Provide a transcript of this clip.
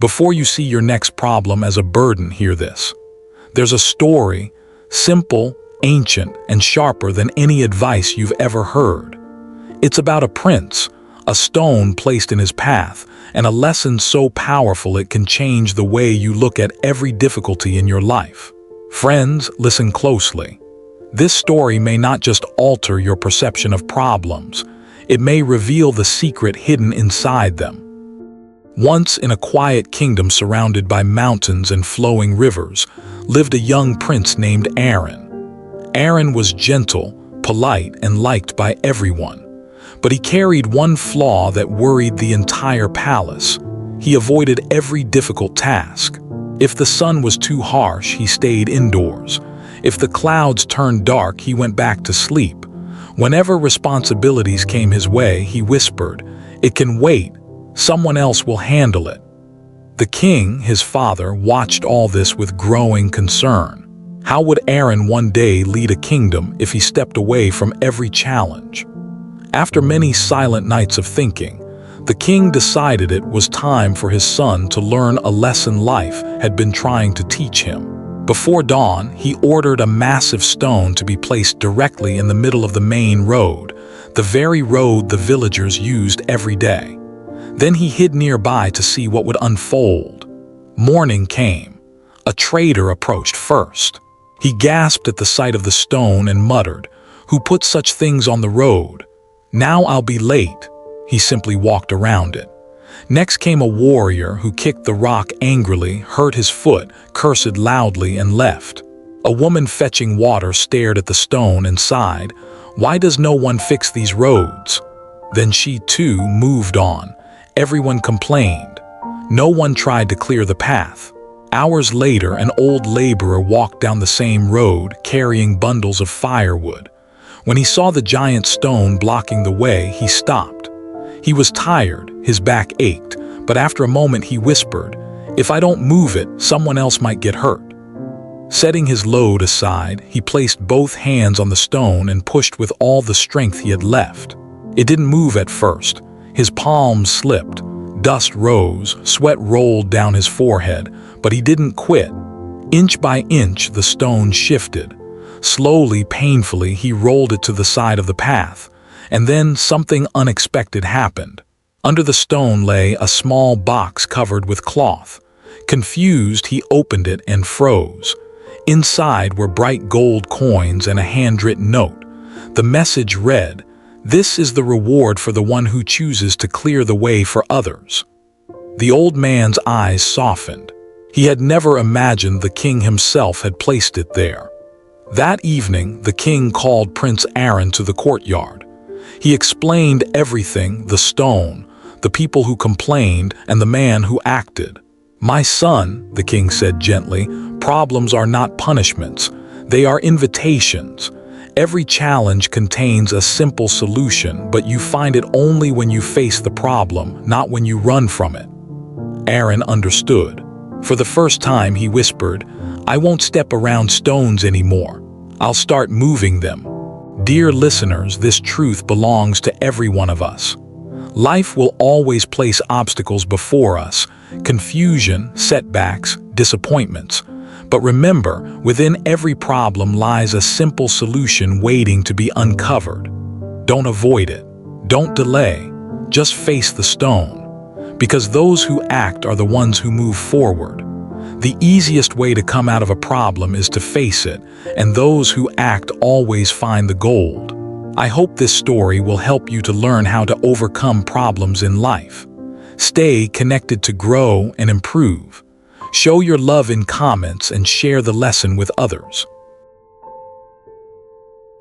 Before you see your next problem as a burden, hear this. There's a story, simple, ancient, and sharper than any advice you've ever heard. It's about a prince, a stone placed in his path, and a lesson so powerful it can change the way you look at every difficulty in your life. Friends, listen closely. This story may not just alter your perception of problems, it may reveal the secret hidden inside them. Once in a quiet kingdom surrounded by mountains and flowing rivers, lived a young prince named Aaron. Aaron was gentle, polite, and liked by everyone. But he carried one flaw that worried the entire palace. He avoided every difficult task. If the sun was too harsh, he stayed indoors. If the clouds turned dark, he went back to sleep. Whenever responsibilities came his way, he whispered, "It can wait. Someone else will handle it." The king, his father, watched all this with growing concern. How would Aaron one day lead a kingdom if he stepped away from every challenge? After many silent nights of thinking, the king decided it was time for his son to learn a lesson life had been trying to teach him. Before dawn, he ordered a massive stone to be placed directly in the middle of the main road, the very road the villagers used every day. Then he hid nearby to see what would unfold. Morning came. A trader approached first. He gasped at the sight of the stone and muttered, "Who put such things on the road? Now I'll be late." He simply walked around it. Next came a warrior who kicked the rock angrily, hurt his foot, cursed loudly, and left. A woman fetching water stared at the stone and sighed, "Why does no one fix these roads?" Then she too moved on. Everyone complained. No one tried to clear the path. Hours later, an old laborer walked down the same road, carrying bundles of firewood. When he saw the giant stone blocking the way, he stopped. He was tired, his back ached, but after a moment he whispered, "If I don't move it, someone else might get hurt." Setting his load aside, he placed both hands on the stone and pushed with all the strength he had left. It didn't move at first. His palms slipped, dust rose, sweat rolled down his forehead, but he didn't quit. Inch by inch, the stone shifted. Slowly, painfully, he rolled it to the side of the path. And then something unexpected happened. Under the stone lay a small box covered with cloth. Confused, he opened it and froze. Inside were bright gold coins and a handwritten note. The message read, "This is the reward for the one who chooses to clear the way for others." The old man's eyes softened. He had never imagined the king himself had placed it there. That evening, the king called Prince Aaron to the courtyard. He explained everything, the stone, the people who complained, and the man who acted. "My son," the king said gently, "problems are not punishments. They are invitations. Every challenge contains a simple solution, but you find it only when you face the problem, not when you run from it." Aaron understood. For the first time, he whispered, "I won't step around stones anymore. I'll start moving them." Dear listeners, this truth belongs to every one of us. Life will always place obstacles before us, confusion, setbacks, disappointments. But remember, within every problem lies a simple solution waiting to be uncovered. Don't avoid it. Don't delay. Just face the stone. Because those who act are the ones who move forward. The easiest way to come out of a problem is to face it, and those who act always find the gold. I hope this story will help you to learn how to overcome problems in life. Stay connected to grow and improve. Show your love in comments and share the lesson with others.